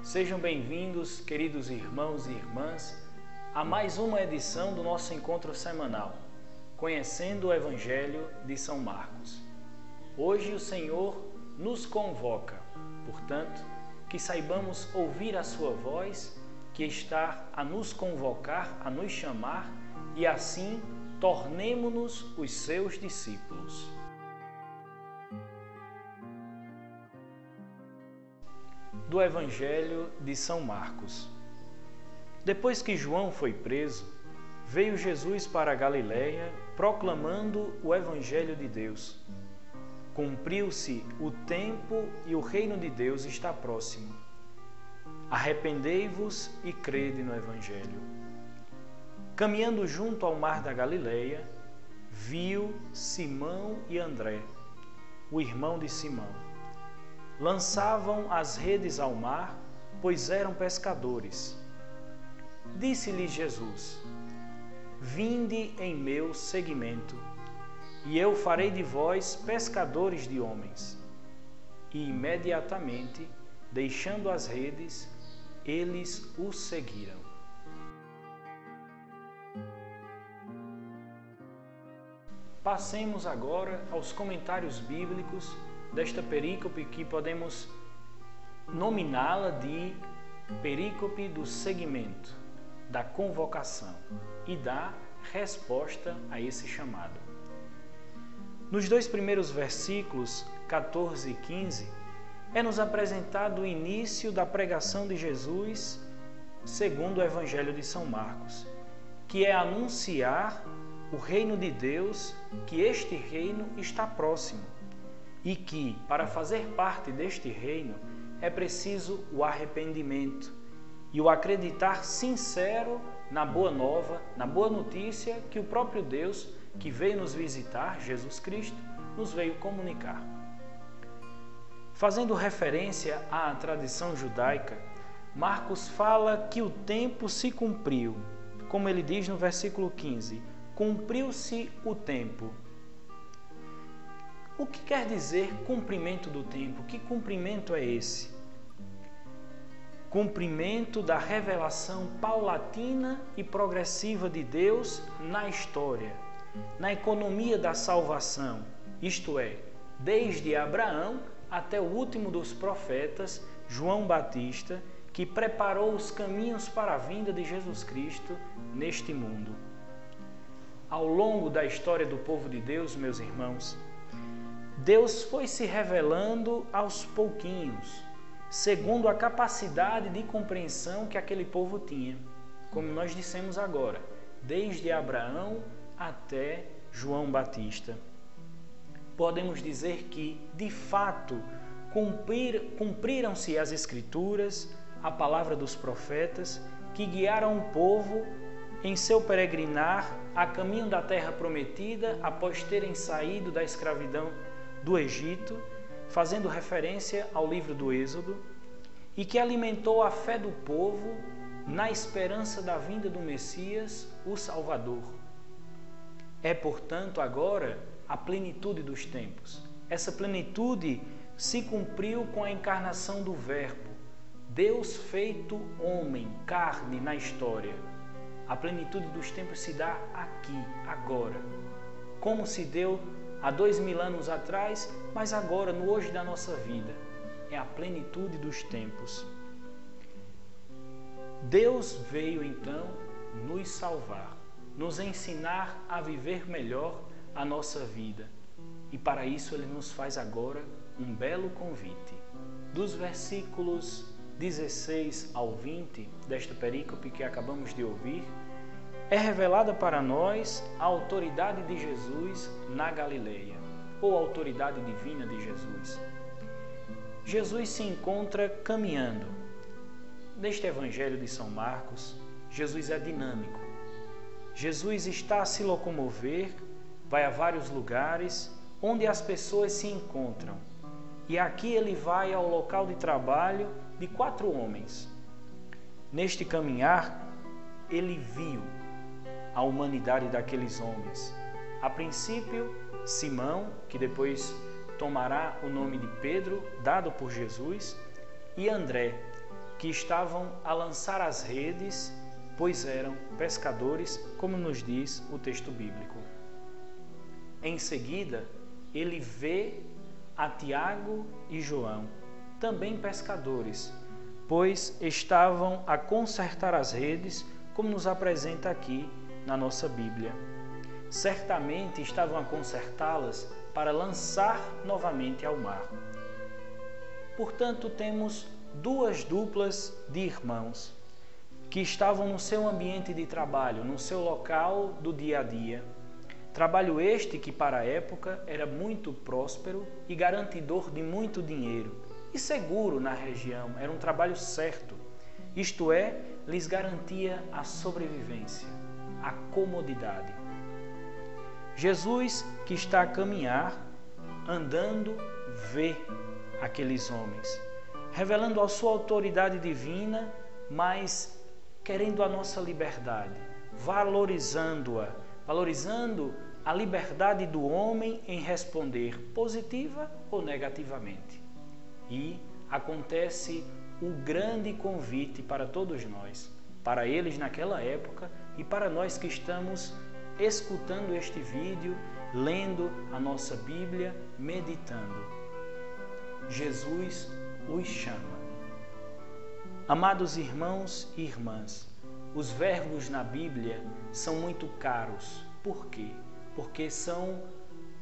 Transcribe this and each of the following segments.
Sejam bem-vindos, queridos irmãos e irmãs, a mais uma edição do nosso encontro semanal, Conhecendo o Evangelho de São Marcos. Hoje o Senhor nos convoca, portanto, que saibamos ouvir a sua voz, que está a nos convocar, a nos chamar, e assim tornemo-nos os seus discípulos. Do Evangelho de São Marcos. Depois que João foi preso, veio Jesus para a Galiléia, proclamando o Evangelho de Deus. Cumpriu-se o tempo e o reino de Deus está próximo. Arrependei-vos e crede no Evangelho. Caminhando junto ao mar da Galiléia, viu Simão e André, o irmão de Simão. Lançavam as redes ao mar, pois eram pescadores. Disse-lhes Jesus: Vinde em meu seguimento, e eu farei de vós pescadores de homens. E imediatamente, deixando as redes, eles o seguiram. Passemos agora aos comentários bíblicos desta perícope, que podemos nominá-la de perícope do seguimento, da convocação e da resposta a esse chamado. Nos dois primeiros versículos, 14 e 15, é-nos apresentado o início da pregação de Jesus segundo o Evangelho de São Marcos, que é anunciar o reino de Deus, que este reino está próximo e que, para fazer parte deste reino, é preciso o arrependimento e o acreditar sincero na boa nova, na boa notícia que o próprio Deus, que veio nos visitar, Jesus Cristo, nos veio comunicar. Fazendo referência à tradição judaica, Marcos fala que o tempo se cumpriu, como ele diz no versículo 15, cumpriu-se o tempo. O que quer dizer cumprimento do tempo? Que cumprimento é esse? Cumprimento da revelação paulatina e progressiva de Deus na história, na economia da salvação, isto é, desde Abraão até o último dos profetas, João Batista, que preparou os caminhos para a vinda de Jesus Cristo neste mundo. Ao longo da história do povo de Deus, meus irmãos, Deus foi se revelando aos pouquinhos, segundo a capacidade de compreensão que aquele povo tinha, como nós dissemos agora, desde Abraão até João Batista. Podemos dizer que, de fato, cumpriram-se as Escrituras, a palavra dos profetas, que guiaram o povo em seu peregrinar a caminho da terra prometida após terem saído da escravidão do Egito, fazendo referência ao livro do Êxodo, e que alimentou a fé do povo na esperança da vinda do Messias, o Salvador. É, portanto, agora a plenitude dos tempos. Essa plenitude se cumpriu com a encarnação do Verbo, Deus feito homem, carne na história. A plenitude dos tempos se dá aqui, agora, como se deu há 2000 anos atrás, mas agora, no hoje da nossa vida. É a plenitude dos tempos. Deus veio, então, nos salvar, nos ensinar a viver melhor a nossa vida. E para isso Ele nos faz agora um belo convite. Dos versículos 16 ao 20 desta perícope que acabamos de ouvir, é revelada para nós a autoridade de Jesus na Galileia, ou a autoridade divina de Jesus. Jesus se encontra caminhando. Neste Evangelho de São Marcos, Jesus é dinâmico. Jesus está a se locomover, vai a vários lugares onde as pessoas se encontram. E aqui ele vai ao local de trabalho de 4 homens. Neste caminhar, ele viu a humanidade daqueles homens. A princípio, Simão, que depois tomará o nome de Pedro, dado por Jesus, e André, que estavam a lançar as redes, pois eram pescadores, como nos diz o texto bíblico. Em seguida, ele vê a Tiago e João, também pescadores, pois estavam a consertar as redes, como nos apresenta aqui na nossa Bíblia. Certamente estavam a consertá-las para lançar novamente ao mar. Portanto, temos duas duplas de irmãos que estavam no seu ambiente de trabalho, no seu local do dia a dia. Trabalho este que para a época era muito próspero e garantidor de muito dinheiro e seguro na região, era um trabalho certo, isto é, lhes garantia a sobrevivência, a comodidade. Jesus, que está a caminhar, andando, vê aqueles homens, revelando a sua autoridade divina, mas querendo a nossa liberdade, valorizando a liberdade do homem em responder positiva ou negativamente. E acontece o grande convite para todos nós, para eles naquela época e para nós que estamos escutando este vídeo, lendo a nossa Bíblia, meditando. Jesus os chama. Amados irmãos e irmãs, os verbos na Bíblia são muito caros. Por quê? Porque são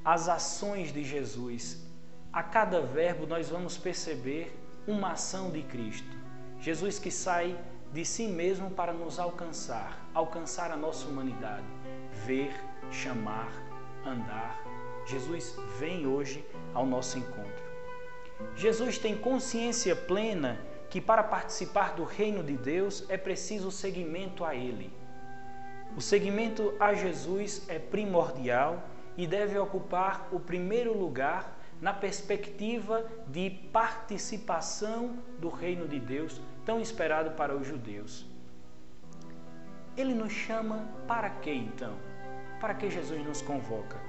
as ações de Jesus. A cada verbo nós vamos perceber uma ação de Cristo. Jesus que sai de si mesmo para nos alcançar a nossa humanidade, ver, chamar, andar. Jesus vem hoje ao nosso encontro. Jesus tem consciência plena que para participar do reino de Deus é preciso seguimento a Ele. O seguimento a Jesus é primordial e deve ocupar o primeiro lugar na perspectiva de participação do reino de Deus, tão esperado para os judeus. Ele nos chama para quê, então? Para que Jesus nos convoca?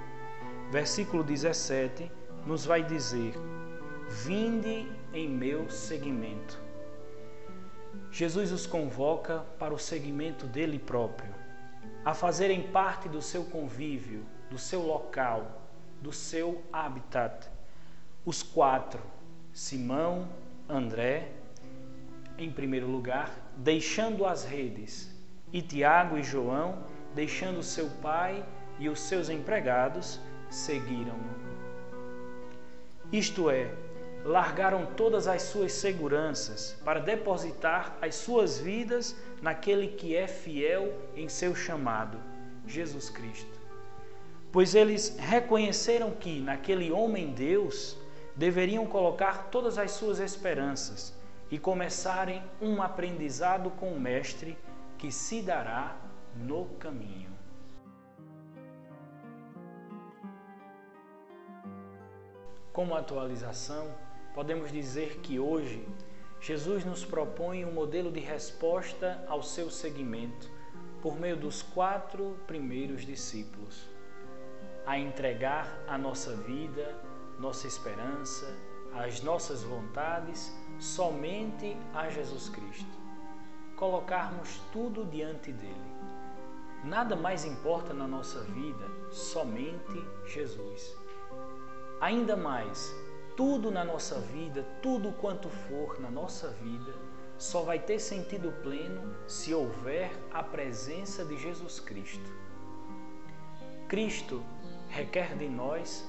Versículo 17 nos vai dizer: vinde em meu seguimento. Jesus os convoca para o seguimento dele próprio, a fazerem parte do seu convívio, do seu local, do seu habitat. Os quatro, Simão, André, em primeiro lugar, deixando as redes, e Tiago e João, deixando seu pai e os seus empregados, seguiram-no. Isto é, largaram todas as suas seguranças para depositar as suas vidas naquele que é fiel em seu chamado, Jesus Cristo. Pois eles reconheceram que naquele homem-Deus deveriam colocar todas as suas esperanças e começarem um aprendizado com o Mestre que se dará no caminho. Como atualização, podemos dizer que hoje Jesus nos propõe um modelo de resposta ao seu seguimento por meio dos 4 primeiros discípulos, a entregar a nossa vida, nossa esperança, as nossas vontades somente a Jesus Cristo. Colocarmos tudo diante dele. Nada mais importa na nossa vida, somente Jesus. Ainda mais, tudo na nossa vida, tudo quanto for na nossa vida, só vai ter sentido pleno se houver a presença de Jesus Cristo. Cristo requer de nós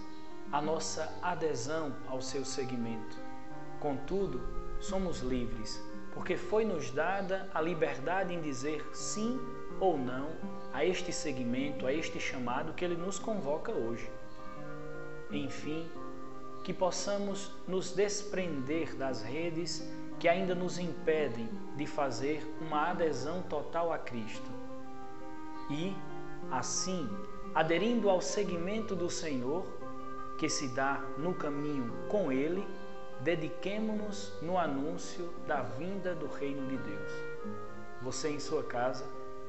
a nossa adesão ao seu seguimento. Contudo, somos livres, porque foi-nos dada a liberdade em dizer sim ou não a este seguimento, a este chamado que Ele nos convoca hoje. Enfim, que possamos nos desprender das redes que ainda nos impedem de fazer uma adesão total a Cristo. E, assim, aderindo ao seguimento do Senhor, que se dá no caminho com Ele, dediquemo-nos no anúncio da vinda do Reino de Deus. Você em sua casa,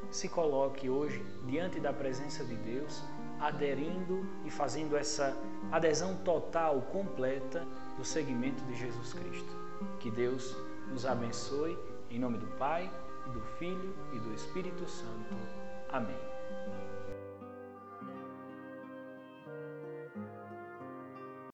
se coloque hoje diante da presença de Deus, aderindo e fazendo essa adesão total, completa do seguimento de Jesus Cristo. Que Deus nos abençoe Em nome do Pai, e do Filho e do Espírito Santo. Amém.